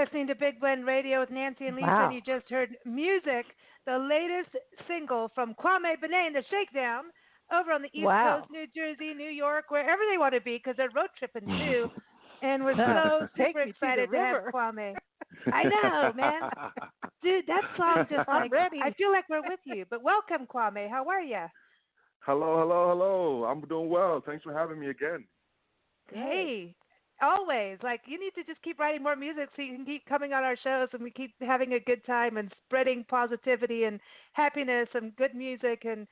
Listening to Big Blend Radio with Nancy and Lisa, and you just heard Music, the latest single from Kwame Binea Shakedown, over on the East Coast, New Jersey, New York, wherever they want to be, because they're road tripping too. And we're so super excited to have Kwame. I know, man. Dude, that song just like, I feel like we're with you. But welcome, Kwame. How are you? Hello. I'm doing well. Thanks for having me again. Hey. Always. Like, you need to just keep writing more music so you can keep coming on our shows and we keep having a good time and spreading positivity and happiness and good music and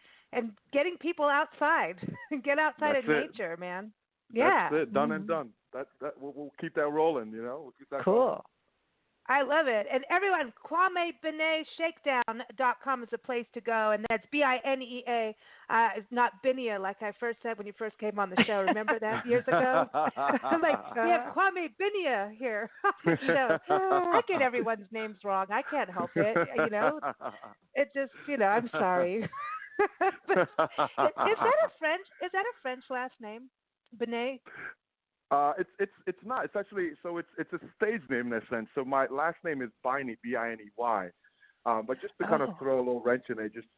getting people outside. Get outside in nature, man. Yeah. That's it. Done and done. We'll keep that rolling, you know? We'll keep that cool. Going. I love it. And everyone, KwameBineaShakedown.com is the place to go. And that's Binea, not Binea, like I first said when you first came on the show. Remember that years ago? I'm like, we have Kwame Binea here on the show. I get everyone's names wrong. I can't help it, you know. It just, you know, I'm sorry. But is that a French last name? Binea? It's not. It's actually it's a stage name in a sense. So my last name is Biney, B-I-N-E-Y. But just to kind of throw a little wrench in it, just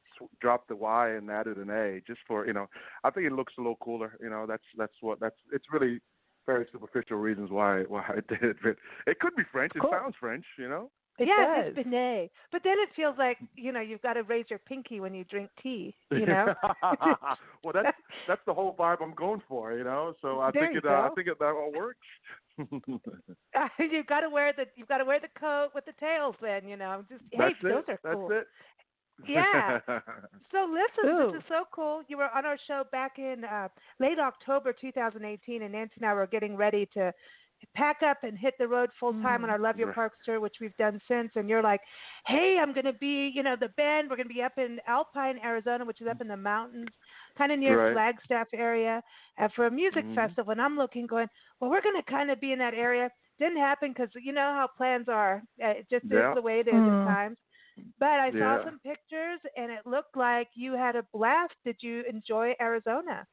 dropped the Y and added an A, just for, you know, I think it looks a little cooler. You know, it's really very superficial reasons why I did it. But it could be French. Cool. It sounds French, you know. Yes, it's Binea. But then it feels like, you've got to raise your pinky when you drink tea, Well, that's the whole vibe I'm going for, So I there think you go. that all works. You've got to wear the coat with the tails then, those are cool. That's it. Yeah. So listen, this is so cool. You were on our show back in late October 2018, and Nancy and I were getting ready to pack up and hit the road full time on our Love Your Parks tour, which we've done since. And you're like, hey, I'm going to be, the band, we're going to be up in Alpine, Arizona, which is up in the mountains, kind of near Flagstaff area, for a music festival. And I'm looking, going, well, we're going to kind of be in that area. Didn't happen because you know how plans are. It just is the way it is at times. But I saw some pictures, and it looked like you had a blast. Did you enjoy Arizona?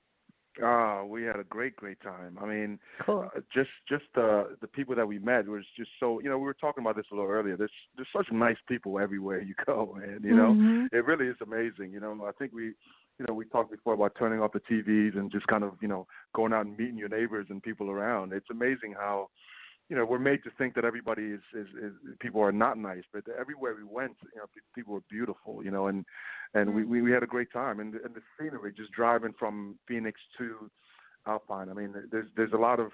We had a great time. I mean, cool. Just the people that we met was just so. We were talking about this a little earlier. There's such nice people everywhere you go, and it really is amazing. I think we talked before about turning off the TVs and just kind of going out and meeting your neighbors and people around. It's amazing how. We're made to think that everybody is people are not nice, but everywhere we went, people were beautiful, and we had a great time, and the scenery, just driving from Phoenix to Alpine. I mean, there's a lot of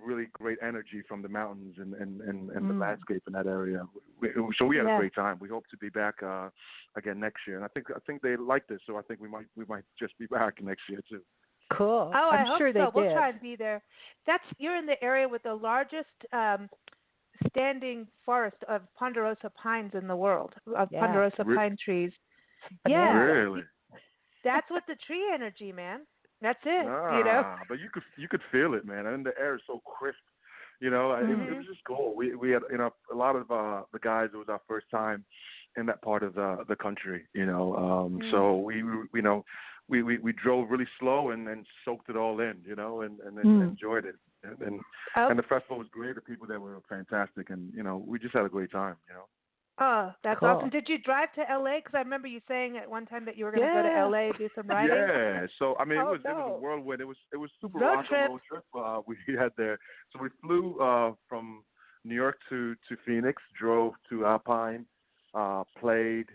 really great energy from the mountains and the landscape in that area. So we had a great time. We hope to be back again next year, and I think they like this, so I think we might just be back next year too. Cool. Oh, I'm sure so. They We'll try and be there. You're in the area with the largest standing forest of ponderosa pines in the world, of ponderosa pine trees. Yeah. Really? That's what the tree energy, man. That's it. But you could feel it, man. And the air is so crisp. It was just cool. We had a lot of the guys. It was our first time in that part of the country. So we drove really slow and soaked it all in, and enjoyed it. And the festival was great. The people there were fantastic, and we just had a great time. Oh, that's cool. awesome. Did you drive to LA? Because I remember you saying at one time that you were going to go to LA, do some riding. Yeah. So I mean, it was a whirlwind. It was super rock and roll trip we had there. So we flew from New York to Phoenix, drove to Alpine, played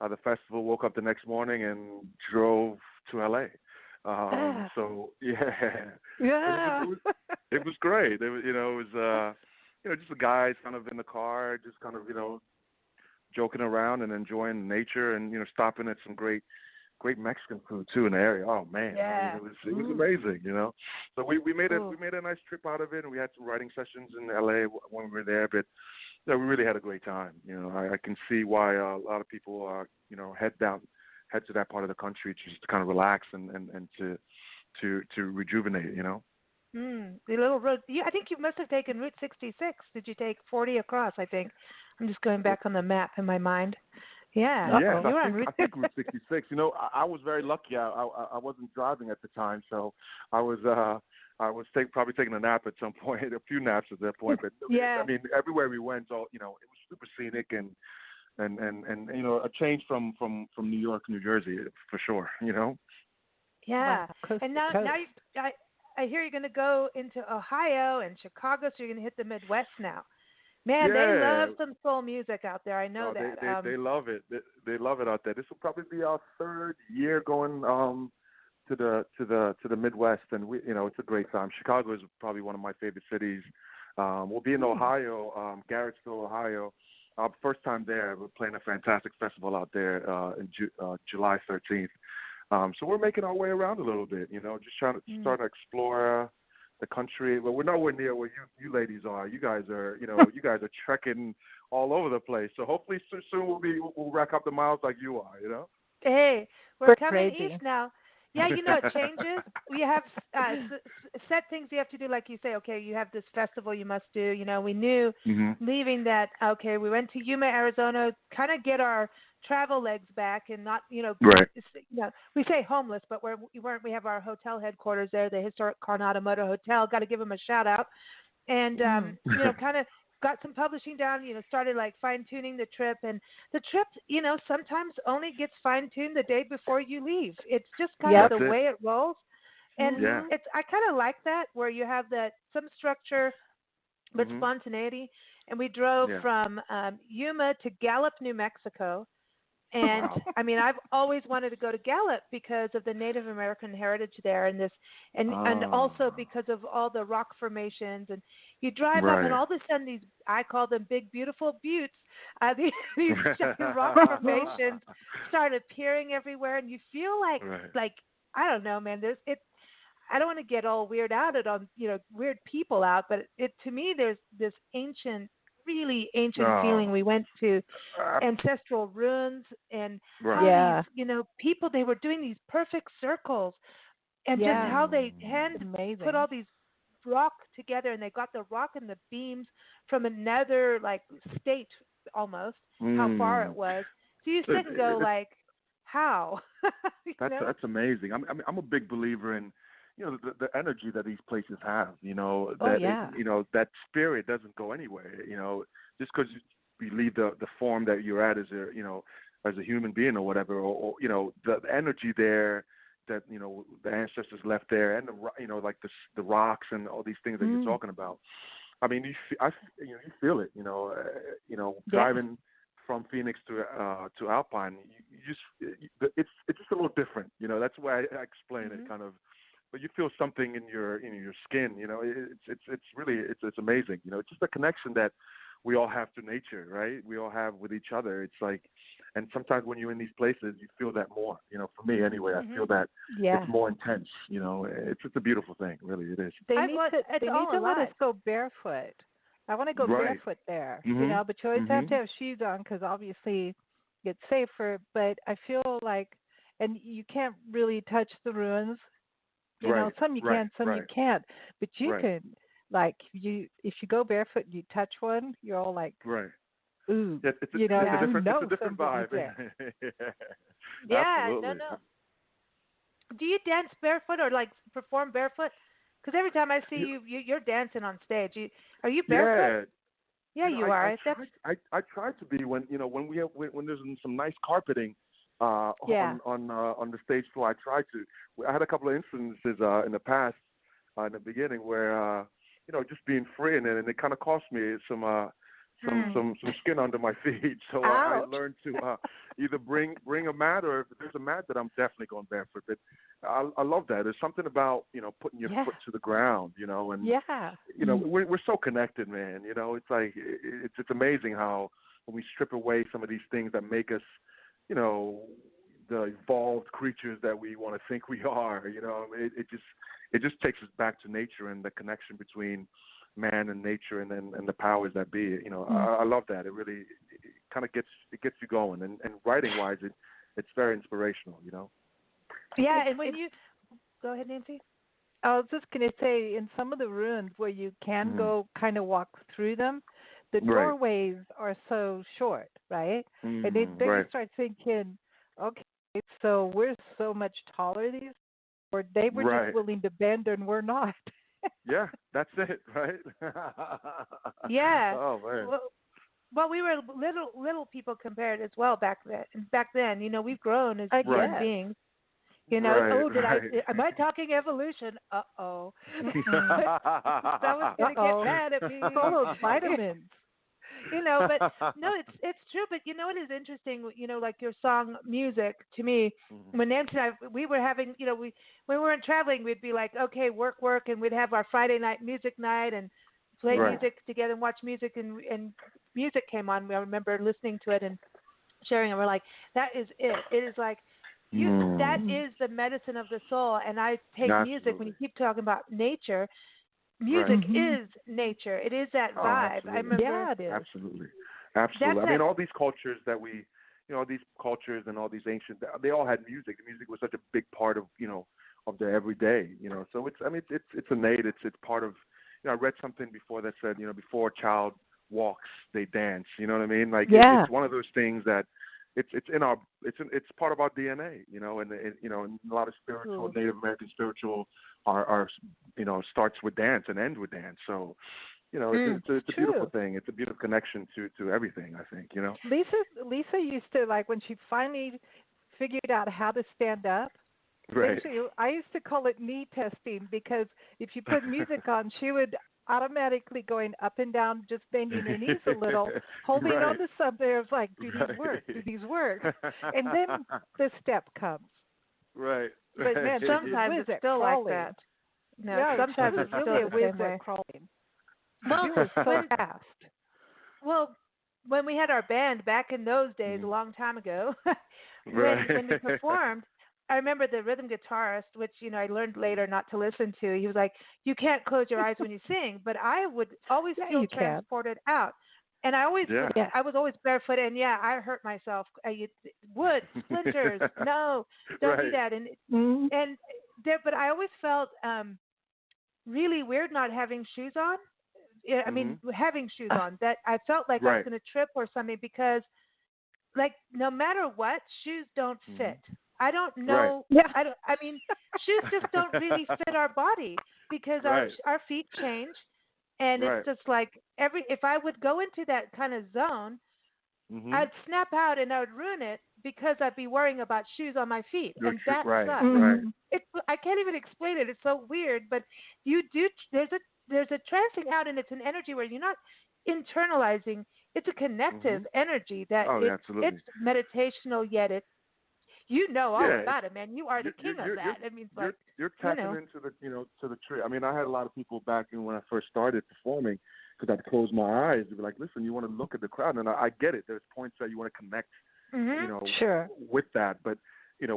the festival, woke up the next morning, and drove to LA. So it was great. It was just the guys kind of in the car, just kind of joking around and enjoying nature, and stopping at some great Mexican food too in the area. Oh man, I mean, it was amazing. So we made a nice trip out of it, and we had some writing sessions in LA when we were there, but. We really had a great time. I can see why a lot of people head to that part of the country just to kind of relax and to rejuvenate. The little road. I think you must have taken Route 66. Did you take 40 across? I think. I'm just going back on the map in my mind. Yeah. Yes, I think Route 66. I was very lucky. I wasn't driving at the time, so I was probably taking a nap at some point, a few naps at that point. But I mean, everywhere we went, it was super scenic and a change from New York, New Jersey for sure. Yeah. And now I hear you're going to go into Ohio and Chicago, so you're going to hit the Midwest now. Man, they love some soul music out there. I know that. They love it. They love it out there. This will probably be our third year going to the Midwest, and it's a great time. Chicago is probably one of my favorite cities. We'll be in Ohio, Garrettsville, Ohio. First time there. We're playing a fantastic festival out there in July 13th. So we're making our way around a little bit, just trying to start to explore the country. Well, we're nowhere near where you ladies are. You guys are, you guys are trekking all over the place. So hopefully soon we'll rack up the miles like you are, Hey, we're coming crazy. east now. Yeah, it changes. We have set things you have to do, like you say. Okay, you have this festival you must do. We knew leaving that. Okay, we went to Yuma, Arizona, kind of get our travel legs back, and not, right. We say homeless, but we weren't. We have our hotel headquarters there, the historic Coronado Motor Hotel. Got to give them a shout out, and kind of. Got some publishing down, started like fine-tuning the trip. And the trip, sometimes only gets fine-tuned the day before you leave. It's just kind of the way it rolls. And I kind of like that, where you have some structure but spontaneity. and we drove Yeah. from Yuma to Gallup, New Mexico. And Wow. I mean, I've always wanted to go to Gallup because of the Native American heritage there, and this, and also Ah. because of all the rock formations. And you drive up, and Right. all of a sudden, these I call them big, beautiful buttes. These giant rock formations start appearing everywhere, and you feel Right. like I don't know, man. There's it. I don't want to get all weird out it on weird people out, but it to me there's this ancient, really ancient feeling. Oh. We went to Uh, ancestral ruins and right. how these Yeah. people, they were doing these perfect circles, and just Yeah. how they Mm. hand put Amazing. all these rock together, and they got the rock and the beams from another like state almost, how far it Mm. was. So you It, sit and go it, like, how? you know that's amazing. I'm a big believer in, the energy that these places have. Oh yeah. That spirit doesn't go anywhere. Just because you leave the form that you're at as a human being or whatever, or the energy there that the ancestors left there, and like the rocks and all these things that you're Mm. talking about. I mean, you feel it. Yeah. Driving from Phoenix to Alpine, you just it's just a little different. That's why I explain it hmm kind of. But you feel something in your skin. It's really it's amazing. It's just a connection that we all have to nature, right? We all have with each other. It's like, and sometimes when you're in these places, you feel that more. For me anyway, I hmm feel that it's Yeah. more intense. It's just a beautiful thing, really. It is. They I need want to it's they need all to let us alive. go barefoot. I want to go Right. barefoot there, Mhm. but you always have to Mhm. have shoes on because obviously it's safer. But I feel like, and you can't really touch the ruins. Right. Some you Right. can, some you Right. can't. But you Right. can, like, if you go barefoot and you touch one, you're all like, Right. ooh, Yeah, it's a you different know somebody's vibe. there. Yeah, no, Absolutely. no. Do you dance barefoot or like perform barefoot? Because every time I see You, you're dancing on stage. Are you barefoot? yeah. Yeah, you I are. That's tried I tried to be when we have when there's some nice carpeting Yeah. on the stage floor. I tried to. I had a couple of instances in the past in the beginning where just being free, and it kind of cost me hmm. some skin under my feet. So I Ouch. learned to either bring a mat, or if there's a mat, that I'm definitely going barefoot. But I love that. There's something about putting your Yeah. foot to the ground, and Yeah. we're so connected, man. It's like it's amazing how when we strip away some of these things that make us, you know, the evolved creatures that we want to think we are. It just takes us back to nature and the connection between man and nature, and the powers that be. Mm. I love that. It really kind of gets you going, and writing wise, it's very inspirational. Yeah, and when It's you go ahead, Nancy. I was just going to say, in some of the ruins where you can Mm. go kind of walk through them, the Right. doorways are so short, right? And then you Right. start thinking, okay, so we're so much taller these, or they were just Right. willing to bend and we're not. Yeah, that's it, right? Yeah. Oh man. Well, well, we were little people compared as well back then. Back then, we've grown as I Right. human guess. beings. Right, Oh, right. am I talking evolution? Uh-oh. Someone's Uh going to get oh. mad at me. All those vitamins. But no, it's true. But what is interesting, like your song music to me, Mhm. when Nancy and I, we were having, when we weren't traveling, we'd be like, okay, work, and we'd have our Friday night music night and play Right. music together and watch music, and music came on. I remember listening to it and sharing it. We're like, that is it. It is like, that Mm. Mm. is the medicine of the soul. And I take music, when you Absolutely. keep talking about nature, music Right. Hmm. is nature. It is that Oh, vibe. I absolutely. remember Yeah, it is. Absolutely. that's Absolutely. I mean, that. all these cultures that these cultures and all these ancient, they all had music. The music was such a big part of their everyday. So it's innate. It's part of. I read something before that said, before a child walks, they dance. You know what I mean? Like Yeah. it's one of those things that it's in our it's part of our DNA. And a lot of spiritual Cool. Native American spiritual are starts with dance and ends with dance. So Mm. it's a beautiful True. thing. It's a beautiful connection to everything. I think. Lisa used to, like, when she finally figured out how to stand up. Right. Actually, I used to call it knee testing because if you put music on, she would automatically going up and down, just bending their knees a little, holding on to something. It's like, do these work? Do these work? And then the step comes. Right. But man, sometimes it's still crawling. like that. No, yeah, sometimes it's it's really a still the whiz same way. at crawling. Well, you were so fast. Well, when we had our band back in those days, a long time ago, when we performed, I remember the rhythm guitarist, which I learned later not to listen to. He was like, "You can't close your eyes when you sing," but I would always feel transported out. And I always, I was always barefoot, and I hurt myself. Wood, splinters, no, don't do that. And there, but I always felt really weird not having shoes on. I mean, having shoes on, that I felt like I was going to trip or something because, like, no matter what, shoes don't fit. I don't know. I mean, shoes just don't really fit our body because our feet change, and it's just like if I would go into that kind of zone, I'd snap out and I would ruin it because I'd be worrying about shoes on my feet, and that sucks. I can't even explain it. It's so weird, but you do. There's a trancing out, and it's an energy where you're not internalizing. It's a connective energy that it's meditational, yet all about it, man. You are the king of that. It means like you're tapping into the to the tree. I mean, I had a lot of people back in when I first started performing because I'd close my eyes. They'd be like, "Listen, you want to look at the crowd," and I get it. There's points that you want to connect, with that, but.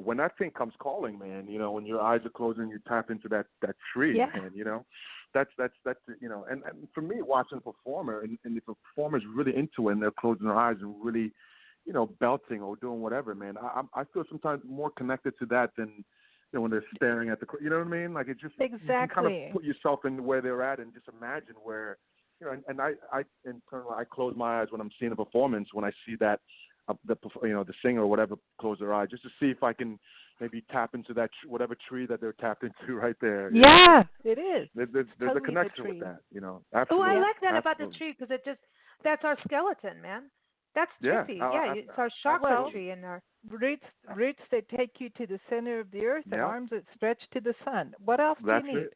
When that thing comes calling, man, when your eyes are closed and you tap into that tree, man, that's and for me, watching a performer, and if a performer's really into it and they're closing their eyes and really, belting or doing whatever, man, I feel sometimes more connected to that than, when they're staring at the, you know what I mean? Like, it just, you can kind of put yourself in where they're at and just imagine where, and I internally, I close my eyes when I'm seeing a performance, when I see that, the singer or whatever close their eyes, just to see if I can maybe tap into that whatever tree that they're tapped into right there. Yeah, it is. There's a connection with that, Absolutely. Oh, I like that about the tree because that's our skeleton, man. That's trippy. It's our chakra tree and our roots that take you to the center of the earth and arms that stretch to the sun. What else do you need?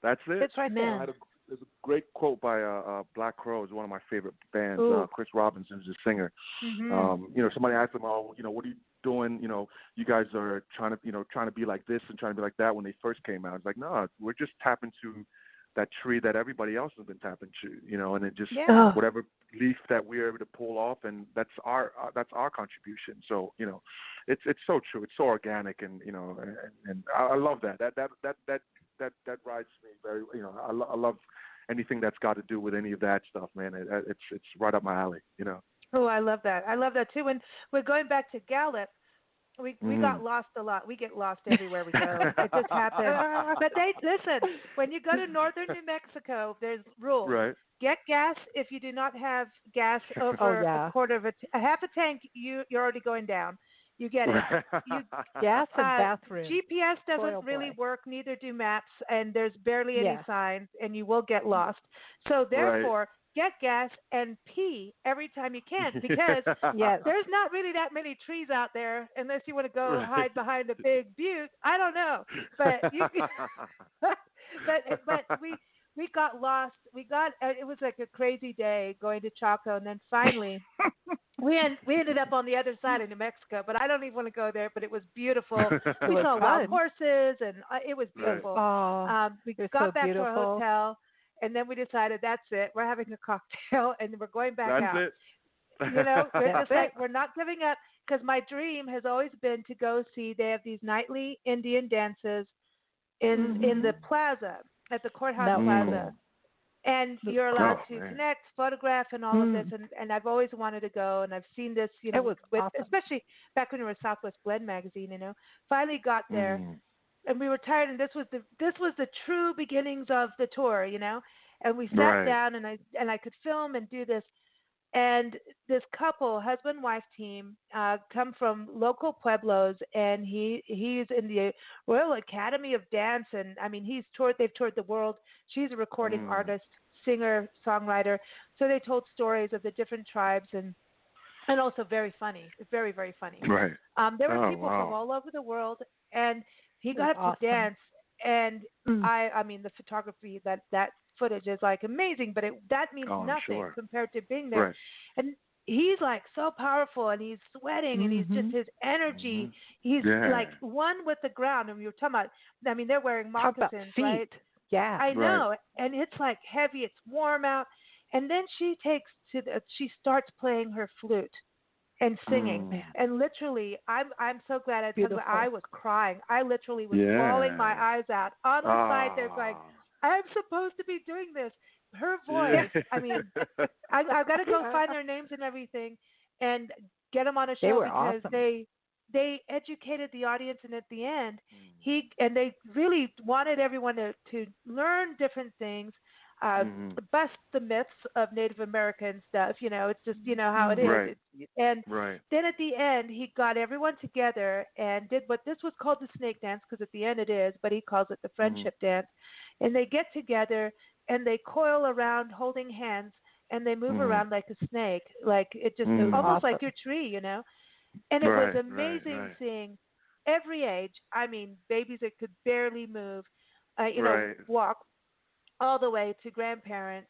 That's it. It's right there. There's a great quote by Black Crowes, one of my favorite bands. Chris Robinson's a singer. Somebody asked him, "Oh, what are you doing? You guys are trying to be like this and trying to be like that." When they first came out, it's like, no, we're just tapping to that tree that everybody else has been tapping to, and it just whatever leaf that we're able to pull off, and that's our contribution. So it's so true. It's so organic, and and I love that. That rides me very. I love anything that's got to do with any of that stuff, man. It's right up my alley. Oh, I love that. I love that too. When we're going back to Gallup, we got lost a lot. We get lost everywhere we go. It just happens. But listen. When you go to northern New Mexico, there's rules. Right. Get gas. If you do not have gas over a quarter of a half a tank, you're already going down. You get it. Gas and bathroom. GPS doesn't really work, neither do maps, and there's barely any signs, and you will get lost. So therefore, get gas and pee every time you can, because there's not really that many trees out there unless you want to go hide behind a big butte. I don't know, but but we got lost. It was like a crazy day going to Chaco, and then finally we ended up on the other side of New Mexico. But I don't even want to go there. But it was beautiful. We saw wild horses, and it was beautiful. We got back to our hotel, and then we decided that's it. We're having a cocktail, and we're going back out. That's it. We're just like, we're not giving up, because my dream has always been to go see. They have these nightly Indian dances in the plaza. At the courthouse plaza, and you're allowed to connect, photograph, and all of this. And I've always wanted to go, and I've seen this, especially back when we were Southwest Blend magazine. Finally got there, and we were tired, and this was the true beginnings of the tour, And we sat down, and I could film and do this. And this couple, husband-wife team, come from local pueblos, and he's in the Royal Academy of Dance, and I mean they've toured the world. She's a recording artist, singer, songwriter. So they told stories of the different tribes, and also very funny, very, very funny. Right. There were people from all over the world, and he got to dance, and I mean the photography that footage is like amazing, but that means nothing compared to being there. Right. And he's like so powerful, and he's sweating, and he's just his energy. He's like one with the ground. And we were talking about, I mean, they're wearing moccasins, right? Yeah, I know. And it's like heavy. It's warm out. And then she starts playing her flute and singing. And literally, I'm so glad I was crying. I literally was bawling my eyes out. On the side, there's like, I'm supposed to be doing this. Her voice, I mean, I've got to go find their names and everything and get them on a show because awesome. They educated the audience, and at the end, they really wanted everyone to learn different things, bust the myths of Native American stuff. You know, it's just, you know how it is. And then at the end, he got everyone together and did what this was called the snake dance, because at the end it is, but he calls it the friendship dance. And they get together and they coil around holding hands, and they move around like a snake, like it just almost awesome. Like your tree, you know. And it was amazing seeing every age. I mean, babies that could barely move, walk, all the way to grandparents,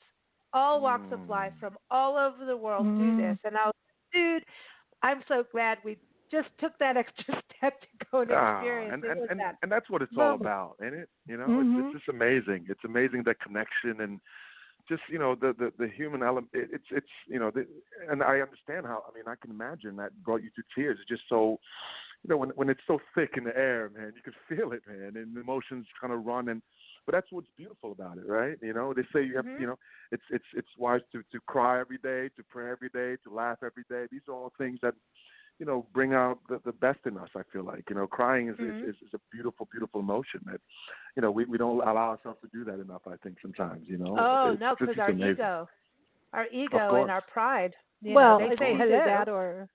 all walks of life from all over the world do this. And I was like, dude, I'm so glad we just took that extra step to go and experience it. And that's what it's all about, ain't it? You know, it's just amazing. It's amazing, that connection, and just, you know, the human element. It's you know, and I understand how. I mean, I can imagine that brought you to tears. It's just so, you know, when it's so thick in the air, man, you can feel it, man, and the emotions kind of run. But that's what's beautiful about it, right? You know, they say you have, you know, it's wise to cry every day, to pray every day, to laugh every day. These are all things that, you know, bring out the best in us. I feel like, you know, crying is a beautiful, beautiful emotion that, you know, we don't allow ourselves to do that enough. I think sometimes, you know. Oh no, because our ego and our pride. Well, they say hello, that or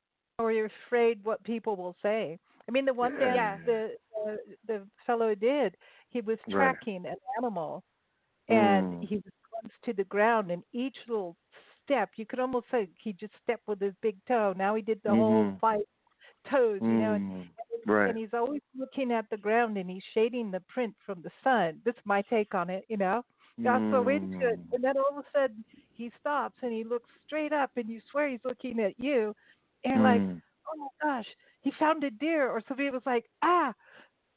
you're afraid what people will say. I mean, the one dance the fellow did, he was tracking an animal, and he was close to the ground, and each little step, you could almost say he just stepped with his big toe. Now he did the whole 5 toes, you know, and he's always looking at the ground, and he's shading the print from the sun. That's my take on it, you know. Got so into it, and then all of a sudden he stops and he looks straight up, and you swear he's looking at you, and like, oh my gosh, he found a deer or something. It was like,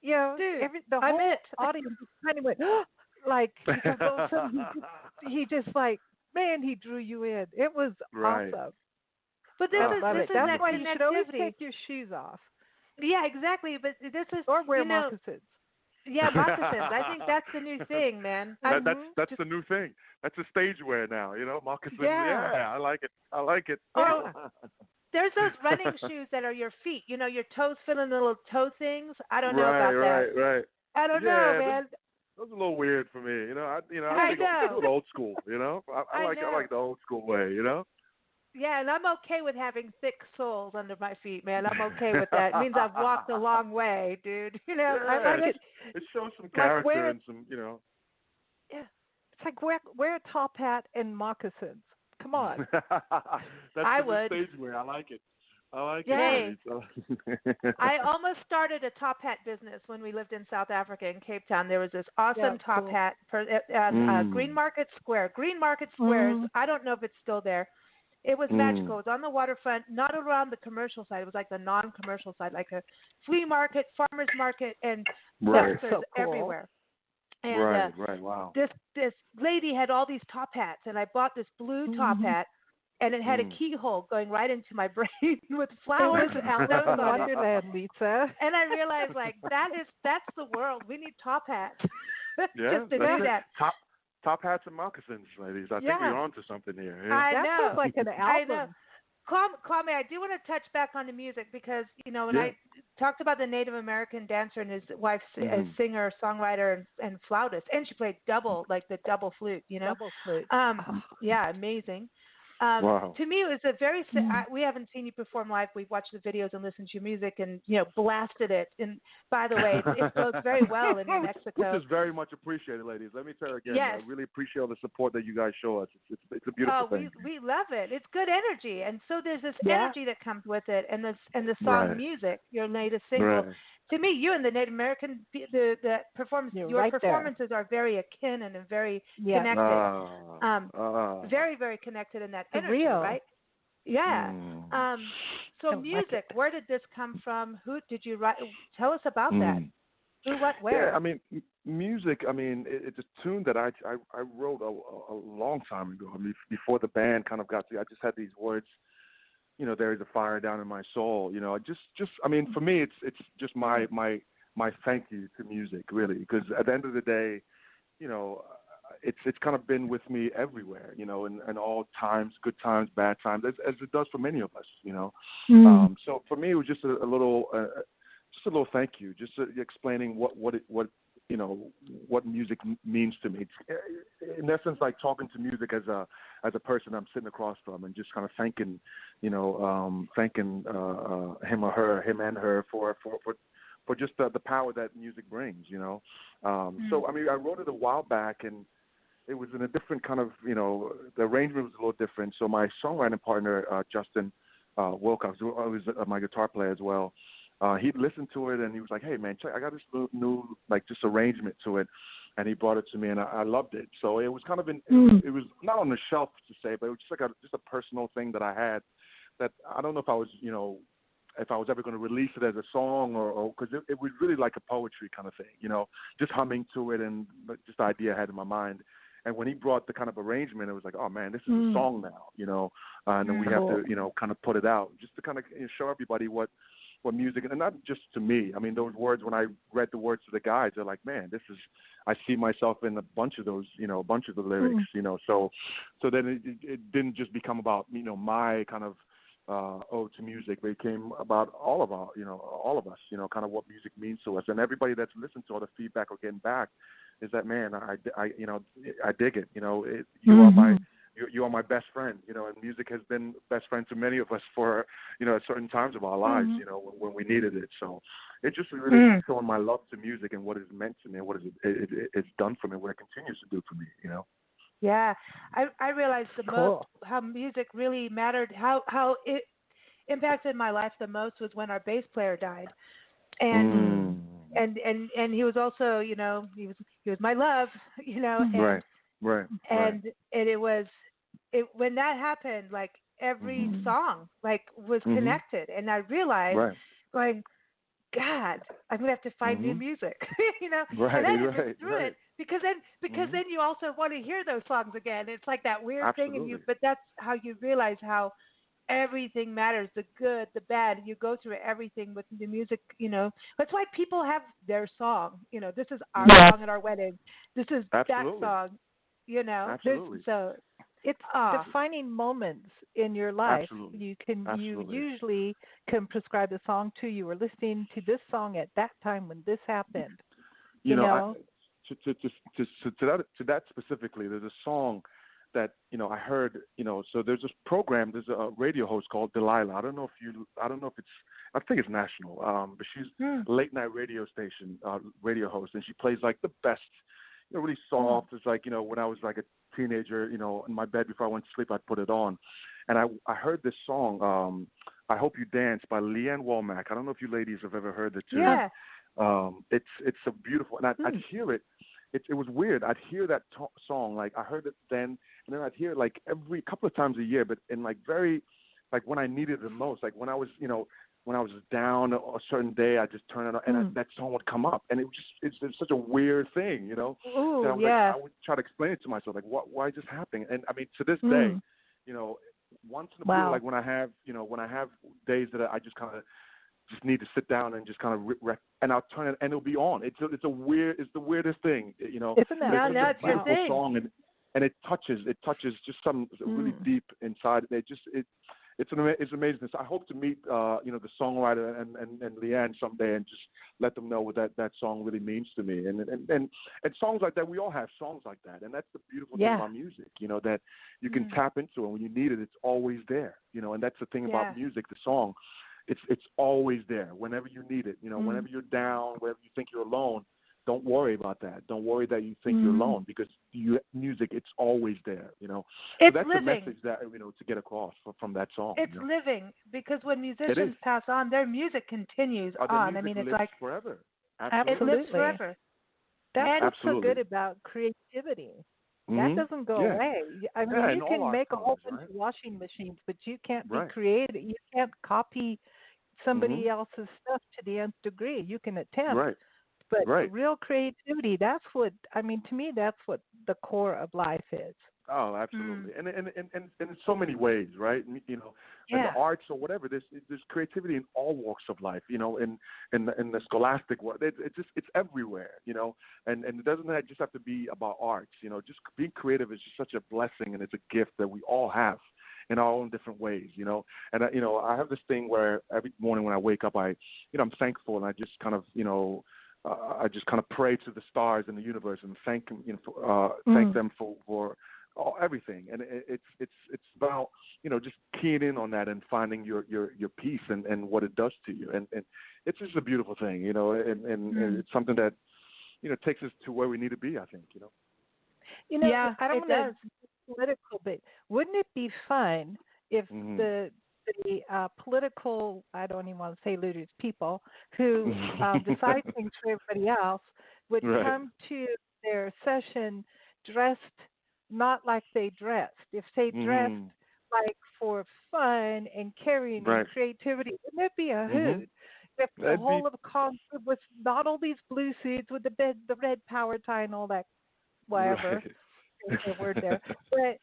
you know, dude, the whole audience kind of went like, because all of a sudden he just like, man, he drew you in. It was awesome. But this is that's why you should always take your shoes off. Yeah, exactly. But this is, or wear moccasins. Yeah, moccasins. I think that's the new thing, man. That's the new thing. That's a stage wear now, you know, moccasins. Yeah, I like it. Oh. There's those running shoes that are your feet. You know, your toes fill in the little toe things. I don't know about that. Right. I don't know, man. Those are a little weird for me. You know, I think I'm old school. You know, I like the old school way. You know. Yeah, and I'm okay with having thick soles under my feet, man. I'm okay with that. It means I've walked a long way, dude. You know, I like it. It shows some character like and some, you know. Yeah, it's like wear a top hat and moccasins. Come on. I would. Stage wear. I like it. Yay. I almost started a top hat business when we lived in South Africa in Cape Town. There was this awesome top hat Green Market Square. Green Market Squares. I don't know if it's still there. It was magical. It was on the waterfront, not around the commercial side. It was like the non-commercial side, like a flea market, farmer's market, and dancers everywhere. And wow. This lady had all these top hats, and I bought this blue top hat, and it had a keyhole going right into my brain with flowers and Alice in Wonderland, Lisa. And I realized, like, that's the world. We need top hats just to do that. Top hats and moccasins, ladies. I think we're on to something here. Yeah. I know. That sounds like an album. I know. Kwame, I do want to touch back on the music because, you know, when I talked about the Native American dancer and his wife, a singer, songwriter, and flautist, and she played double, like the double flute, you know? Double flute. Yeah, amazing. Wow. To me, it was a very. We haven't seen you perform live. We've watched the videos and listened to your music, and blasted it. And by the way, it goes very well in New Mexico. Which is very much appreciated, ladies. Let me tell you again, yes. I really appreciate all the support that you guys show us. It's a beautiful thing. We love it. It's good energy, and so there's this energy that comes with it, and the song music, your latest single. Right. To me, you and the Native American the performance, your performances are very akin and very connected. Very, very connected in that energy, right? Yeah. So music, where did this come from? Who did you write? Tell us about that. Who, what, where? Yeah, I mean, music. I mean, it's a tune that I wrote a long time ago. I mean, before the band kind of got to. I just had these words. There is a fire down in my soul. I mean, for me, it's just my thank you to music, really, because at the end of the day, it's kind of been with me everywhere, in all times, good times, bad times, as it does for many of us, So for me, it was just a little thank you, just explaining what music means to me. It's, in essence, like talking to music as a person I'm sitting across from, and just kind of thanking him and her for just the power that music brings, So I mean, I wrote it a while back, and it was in a different kind of, the arrangement was a little different. So my songwriting partner, Justin Wilcox, who was my guitar player as well, he listened to it and he was like, "Hey man, check, I got this new just arrangement to it," and he brought it to me, and I loved it. So it was kind of it was not on the shelf to say, but it was just like just a personal thing that I had that I don't know if I was if I was ever going to release it as a song or because it was really like a poetry kind of thing, just humming to it and just the idea I had in my mind. And when he brought the kind of arrangement, it was like, oh man, this is a song now, and then we have to, kind of put it out just to kind of show everybody what music, and not just to me. I mean, those words, when I read the words to the guys, they're like, man, I see myself in a bunch of those, a bunch of the lyrics, so then it didn't just become about, my kind of, ode to music, but it came about all of us, kind of what music means to us. And everybody that's listened to all the feedback we're getting back is that, man, I dig it. You are my best friend, and music has been best friend to many of us for, at certain times of our lives, when we needed it. So it's just really showing my love to music and what it's meant to me and what it's done for me, what it continues to do for me, Yeah, I realized most how music really mattered, how it impacted my life the most was when our bass player died, and he was also, he was my love, and, right, and it was when that happened, like every song was connected, and I realized going, God, I'm gonna have to find new music, and then just through it, because then you also want to hear those songs again. It's like that weird thing in you, but that's how you realize how everything matters, the good, the bad. You go through everything with the music, That's why people have their song. This is our song at our wedding. This is that song. Absolutely. So it's defining moments in your life. Absolutely. You usually can prescribe a song to you or listening to this song at that time when this happened. To that specifically, there's a song that I heard. So there's this program. There's a radio host called Delilah. I think it's national. But she's a late night radio station radio host, and she plays like the best. Really soft. It's like, when I was like a teenager, in my bed before I went to sleep, I'd put it on. And I heard this song, I Hope You Dance by Leanne Womack. I don't know if you ladies have ever heard the tune. Yeah. It's a beautiful, and I'd hear it. It was weird. I'd hear that song, like I heard it then, and then I'd hear it like every couple of times a year, but in like very, like when I needed it the most, like when I was, when I was down a certain day, I just turn it on, and that song would come up, and it's such a weird thing, Ooh, that I would try to explain it to myself, like why is this happening? And I mean, to this day, once in a blue, like when I have days that I just kind of just need to sit down and just kind of and I'll turn it and it'll be on. It's the weirdest thing, Isn't that? No, it's your thing. Song, and it touches just something really deep inside. it's amazing. So I hope to meet the songwriter and Leanne someday and just let them know what that song really means to me. And songs like that, we all have songs like that, and that's the beautiful thing about music. That you can tap into, and when you need it, it's always there. And that's the thing about music, the song. It's always there whenever you need it. Whenever you're down, whenever you think you're alone. Don't worry about that. Don't worry that you think you're alone, because music, it's always there, It's so that's living. the message that, to get across from that song. It's living, because when musicians pass on, their music continues on. Music it's lives like forever. Absolutely. It lives forever. That's what's so good about creativity. That doesn't go away. I mean, you can make a whole bunch of washing machines, but you can't be creative. You can't copy somebody else's stuff to the nth degree. You can attempt. But real creativity, that's what, to me, that's what the core of life is. Oh, absolutely. And in so many ways, right? In the arts or whatever, there's creativity in all walks of life, in the scholastic world. It's everywhere, and it doesn't just have to be about arts, just being creative is just such a blessing, and it's a gift that we all have in our own different ways, And I have this thing where every morning when I wake up, I'm thankful, and I just kind of, I just kind of pray to the stars in the universe and thank them, thank them for everything. And it's about just keying in on that and finding your peace and what it does to you. And it's just a beautiful thing, and it's something that takes us to where we need to be. I think. I don't want to be political, but wouldn't it be fun if the political, I don't even want to say leaders, people who decide things for everybody else would come to their session dressed not like they dressed. If they dressed like for fun and carrying and creativity, wouldn't it be a hoot? If the whole of the concert was not all these blue suits with the red power tie and all that, whatever, there's a word there. But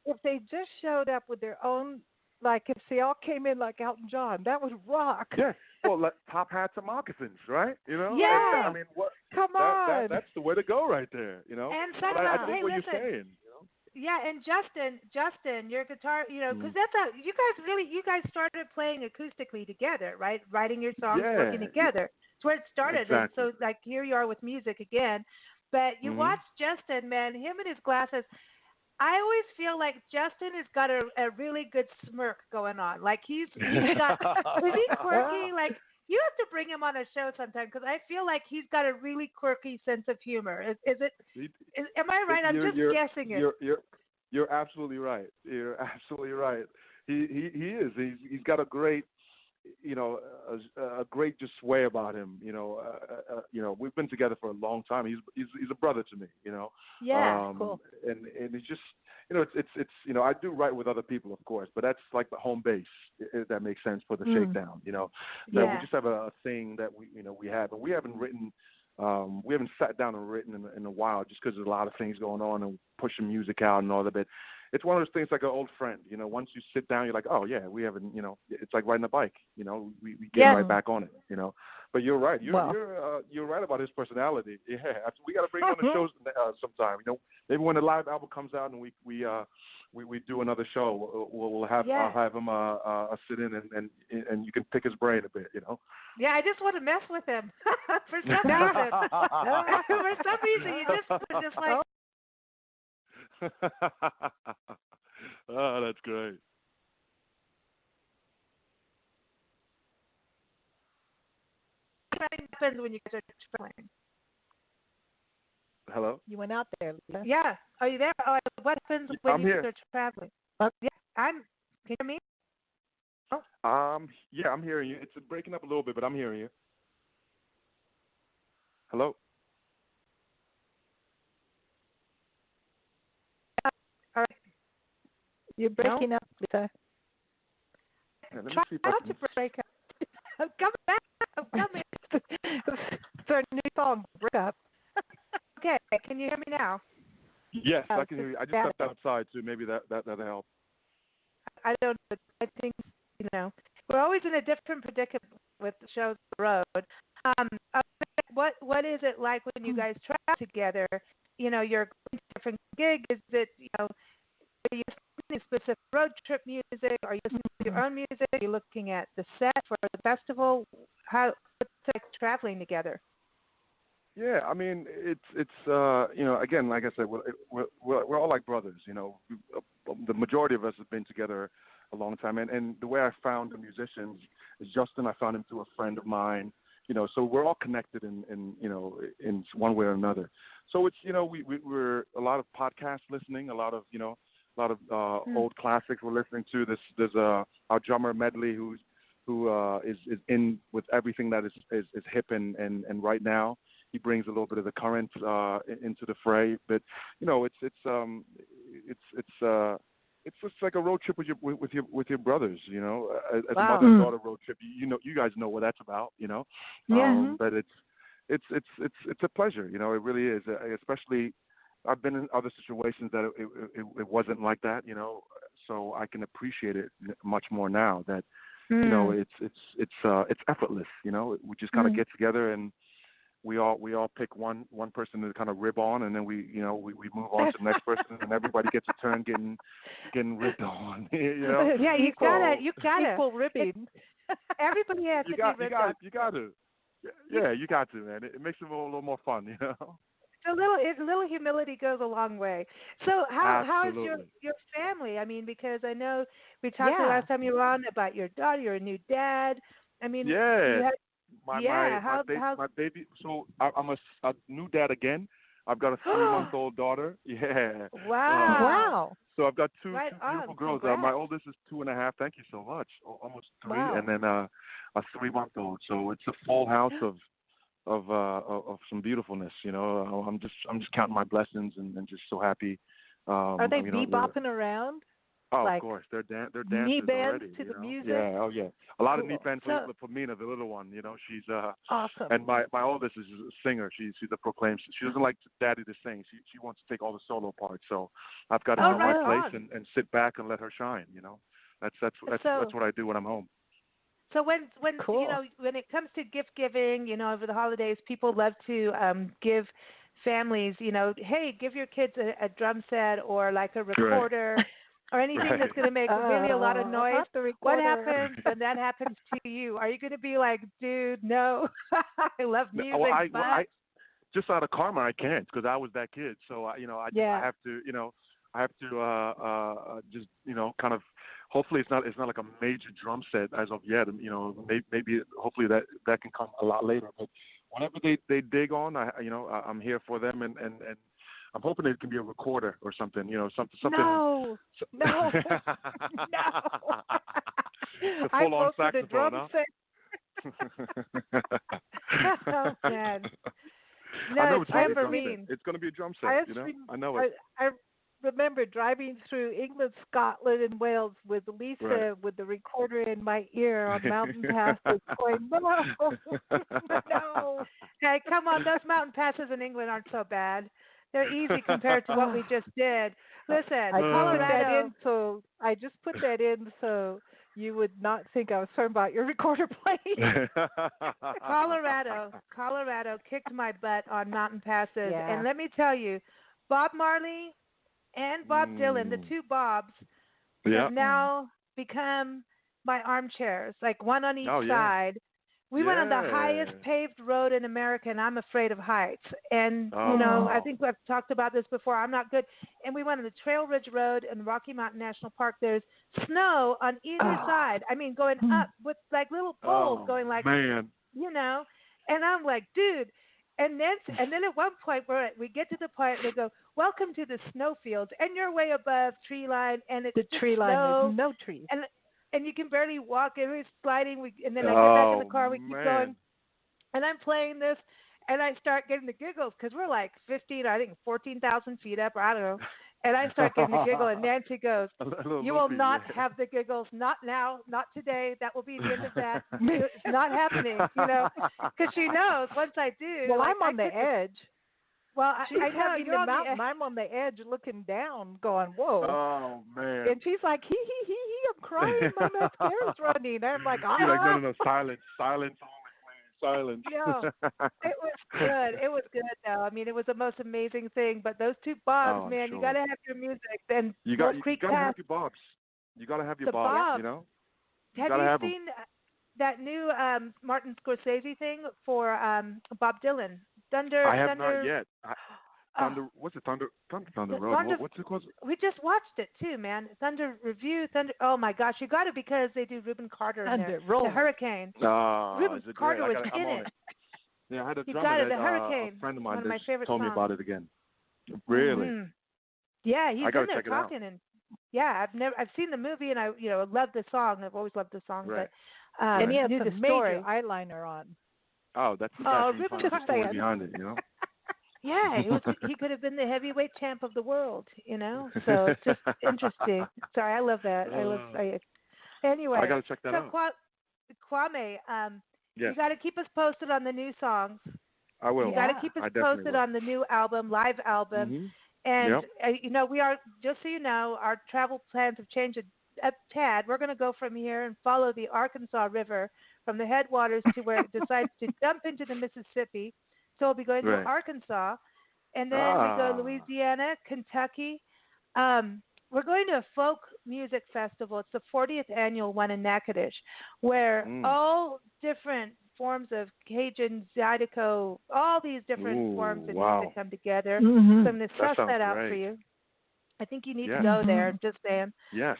if they just showed up with their own, like if they all came in like Elton John, that would rock. Yeah. Well, top hats and moccasins, right? Yeah. I mean, what? Come on. That's the way to go, right there. And I think what you're saying. Yeah, and Justin, your guitar, because you guys started playing acoustically together, right? Writing your songs, working together. It's where it started. Exactly. And so, like, here you are with music again. But you watch Justin, man, him and his glasses. I always feel like Justin has got a really good smirk going on. Like he's got, is he quirky? Like you have to bring him on a show sometime, because I feel like he's got a really quirky sense of humor. Am I right? I'm just guessing it. You're absolutely right. You're absolutely right. He is. He's got a great, a great just way about him. We've been together for a long time. He's a brother to me. Yeah, cool. And it's just, it's I do write with other people, of course, but that's like the home base, if that makes sense, for the Shakedown. So we just have a thing that we have, and we haven't written. We haven't sat down and written in a while, just because there's a lot of things going on and pushing music out and all that. But it's one of those things like an old friend. Once you sit down, you're like, oh yeah, we haven't. It's like riding a bike. We get right back on it. But you're right. You're right about his personality. Yeah, we got to bring him on the shows sometime. Maybe when the live album comes out and we do another show, I'll have him sit in and you can pick his brain a bit. Yeah, I just want to mess with him for some reason. For some reason, you just like. Oh, that's great. What happens when you guys are traveling? Hello? You went out there, Lisa. Yeah. Are you there? Oh, what happens when you guys are traveling? Yeah. Can you hear me? Oh. Yeah, I'm hearing you. It's breaking up a little bit, but I'm hearing you. Hello? All right. You're breaking up, Lisa. Yeah, Try not to break up. Come back. Come in. It's our new song, Break Up. Okay, can you hear me now? Yes, I can hear you. I just stepped outside, so maybe that'll help. I don't know. I think, we're always in a different predicament with the shows on the road. What is it like when you guys travel together? You're going to different gigs. Is it, are you spending to specific road trip music? Are you listening to your own music? Are you looking at the set for the festival? What's it like traveling together? Yeah, I mean, it's you know, again, like I said, we're all like brothers. You know, the majority of us have been together a long time, and the way I found the musicians is Justin. I found him through a friend of mine. You know, so we're all connected in you know, in one way or another. So it's, you know, we're a lot of podcast listening, a lot of, you know, old classics we're listening to. There's our drummer Medley who is in with everything that is hip and right now. He brings a little bit of the current into the fray, but you know, it's just like a road trip with your brothers, you know, as a mother and daughter road trip. You know, you guys know what that's about, you know. Yeah. But it's a pleasure, you know. It really is. Especially, I've been in other situations that it wasn't like that, you know. So I can appreciate it much more now that you know it's effortless, you know. We just kind of get together and we all pick one person to kind of rib on, and then we move on to the next person, and everybody gets a turn getting ribbed on. You know? Yeah, you gotta equal ribbing. Everybody has to be ribbed on. You got to. Yeah, you got to, man. It makes it a little more fun, you know. A little humility goes a long way. So how's your family? I mean, because I know we talked the last time you were on about your daughter, you're a new dad. I mean, my baby. So I'm a new dad again. I've got a 3-month-old daughter. Yeah. Wow. So I've got two beautiful girls. My oldest is 2.5. Thank you so much. Almost 3, and then a 3-month-old. So it's a full house of some beautifulness. You know, I'm just counting my blessings and just so happy. Are they bebopping around? Oh, like of course, they're dancers knee bends already. To the music. Yeah, oh yeah. A lot of knee bends for Mina, the little one. You know, she's awesome. And my oldest is a singer. She's a proclaimed. She doesn't like daddy to sing. She wants to take all the solo parts. So I've got to know my place and sit back and let her shine. You know, that's what I do when I'm home. So when you know, when it comes to gift giving, you know, over the holidays, people love to give families, you know, hey, give your kids a drum set or like a recorder. Right. Or anything that's going to make really a lot of noise. What happens when that happens to you? Are you going to be like, dude, no, I love music, I just out of karma, I can't because I was that kid. So I have to, just, you know, kind of. Hopefully, it's not like a major drum set as of yet. You know, maybe hopefully that can come a lot later. But whatever they dig on, I'm here for them and I'm hoping it can be a recorder or something, you know, something. No. A full-on saxophone, Oh, man. No, I know it's tambourine. It's going to be a drum set, you know. I know it. I remember driving through England, Scotland, and Wales with Lisa with the recorder in my ear on mountain passes going, no. Hey, come on, those mountain passes in England aren't so bad. They're easy compared to what we just did. Listen, Colorado. I just put that in so you would not think I was talking about your recorder playing. Colorado kicked my butt on mountain passes, and let me tell you, Bob Marley and Bob Dylan, the two Bobs, have now become my armchairs, like one on each side. We went on the highest paved road in America, and I'm afraid of heights. And, you know, I think I've talked about this before. I'm not good. And we went on the Trail Ridge Road in Rocky Mountain National Park. There's snow on either side. I mean, going up with, like, little poles going like, you know. And I'm like, dude. And then at one point, we get to the point, they go, welcome to the snowfields. And you're way above tree line. And it's the tree line, there's no trees. And you can barely walk. And we're sliding. And then I get back in the car. We keep going. And I'm playing this. And I start getting the giggles because we're like 14,000 feet up. Or I don't know. And I start getting the giggle. And Nancy goes, you will not have the giggles. Not now. Not today. That will be the end of that. It's not happening. You know. Because she knows once I do. Well, I'm on the edge. Well, I know you're on the mountain. I'm on the edge looking down, going, "Whoa!" Oh man! And she's like, "Hee hee hee hee!" I'm crying. My mascara's running. And I'm like, You're like, no, silence only, please. silence. No, it was good. It was good, though. I mean, it was the most amazing thing. But those two bobs, man, you got to have your music. And you got to have your bobs. You got to have your bobs, you know? Have you seen that new Martin Scorsese thing for Bob Dylan? I have not yet. Thunder, what's it? Thunder Road. What's it called? We just watched it too, man. Thunder Review. Oh my gosh, you got it because they do Reuben Carter in there. The Hurricane. Reuben Carter was in it. Yeah, I had a drummer that a friend of mine told me about it again. Really? Mm-hmm. Yeah, he's in there talking and I've seen the movie and I love the song. I've always loved the song, right. but and he has the major story. eyeliner on. Oh, that's the story behind it, Yeah, he could have been the heavyweight champ of the world, So it's just interesting. Sorry, I love that. Anyway, I got to check that out. Kwame, yes. You got to keep us posted on the new songs. I will. You got to keep us posted on the new album, live album. Mm-hmm. And we are, just so you know, our travel plans have changed a tad. We're going to go from here and follow the Arkansas River from the headwaters to where it decides to dump into the Mississippi. So we'll be going to Arkansas, and then we go to Louisiana, Kentucky. We're going to a folk music festival. It's the 40th annual one in Natchitoches, where all different forms of Cajun, Zydeco, all these different forms of music come together. Mm-hmm. So I'm going to suss that out for you. I think you need to go there, just saying. Yes.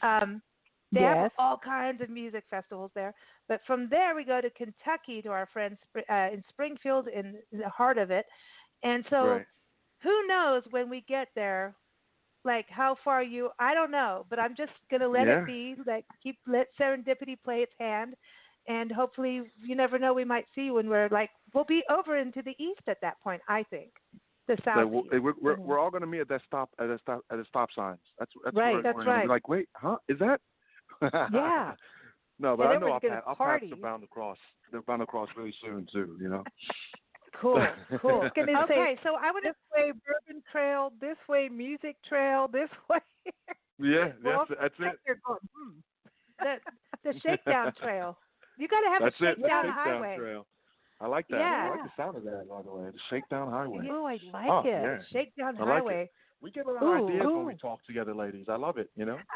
They have all kinds of music festivals there. But from there, we go to Kentucky to our friends in Springfield, in the heart of it. And so who knows when we get there, like how far I don't know. But I'm just going to let it be, let serendipity play its hand. And hopefully, you never know, we might see when we'll be over into the east at that point, I think. The south. We're all going to meet at that stop signs. That's right. That's right. Be like, wait, huh? Is that? Yeah. No, but I know our paths are bound across. They're bound across really soon too. Cool. Okay, so I want this way Bourbon Trail, this way Music Trail, this way. Yeah, that's it. You're going, the Shakedown Trail. You got to have a Shakedown Highway. Trail. I like that. Yeah. I like the sound of that, by the way. The Shakedown Highway. Oh, I like it. Yeah. Shakedown Highway. We get a lot of ideas when we talk together, ladies. I love it,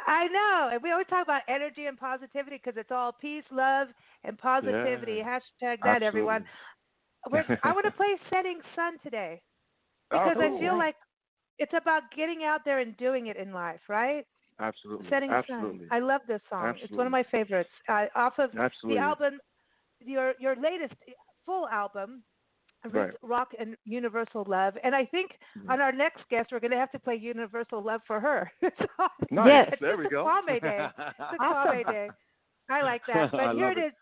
I know. And we always talk about energy and positivity because it's all peace, love, and positivity. Yeah. Hashtag that, everyone. I want to play Setting Sun today because I feel like it's about getting out there and doing it in life, right? Absolutely. Setting Sun. I love this song. Absolutely. It's one of my favorites. Off of the album, your latest full album, Rock and Universal Love. And I think on our next guest, we're going to have to play Universal Love for her. Nice. There we go. Kwame Day. It's a Kwame Day. I like that. But here it is.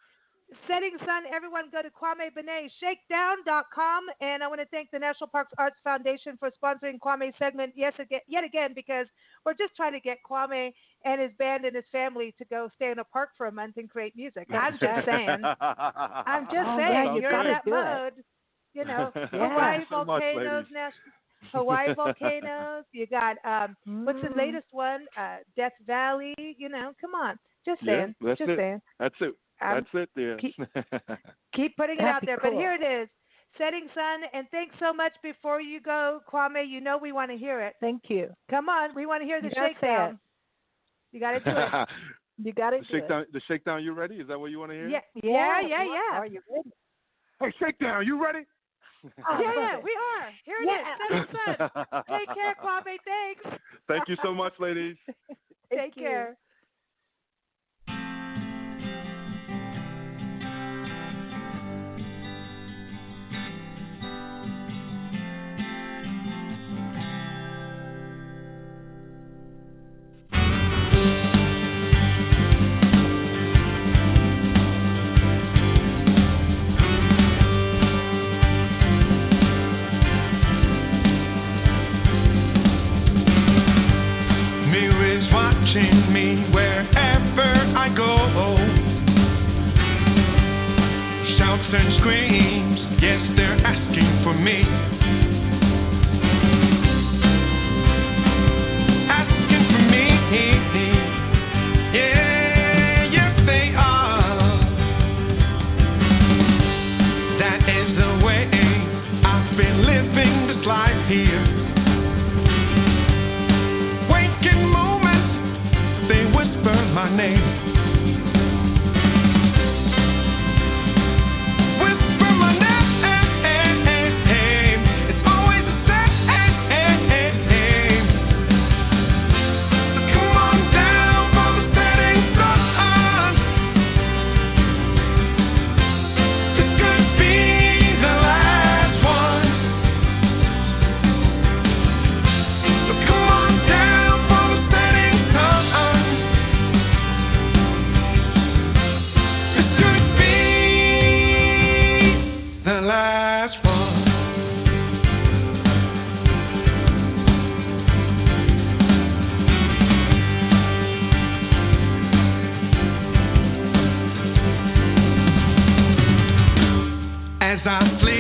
Setting Sun. Everyone go to Kwame Binea Shakedown.com. And I want to thank the National Parks Arts Foundation for sponsoring Kwame's segment yet again, because we're just trying to get Kwame and his band and his family to go stay in a park for a month and create music. I'm just saying. You're in that mode. Hawaii volcanoes, Hawaii volcanoes. You got what's the latest one? Death Valley. Come on. Just saying. That's just it. saying. That's it. That's it, dear. Keep putting it out there. Cool. But here it is, Setting Sun. And thanks so much. Before you go, Kwame, we want to hear it. Thank you. Come on, we want to hear the Shakedown. You got to do it. You got to do it. The Shakedown. You ready? Is that what you want to hear? Yeah. Are you ready? Hey, Shakedown. You ready? Yeah, we are. Here it is. Setting Sun. Take care, Kwame. Thanks. Thank you so much, ladies. Take care. And screams, yes, they're asking for me. Asking for me, yeah, yes they are. That this life here. Waking moments, they whisper my name. As I sleep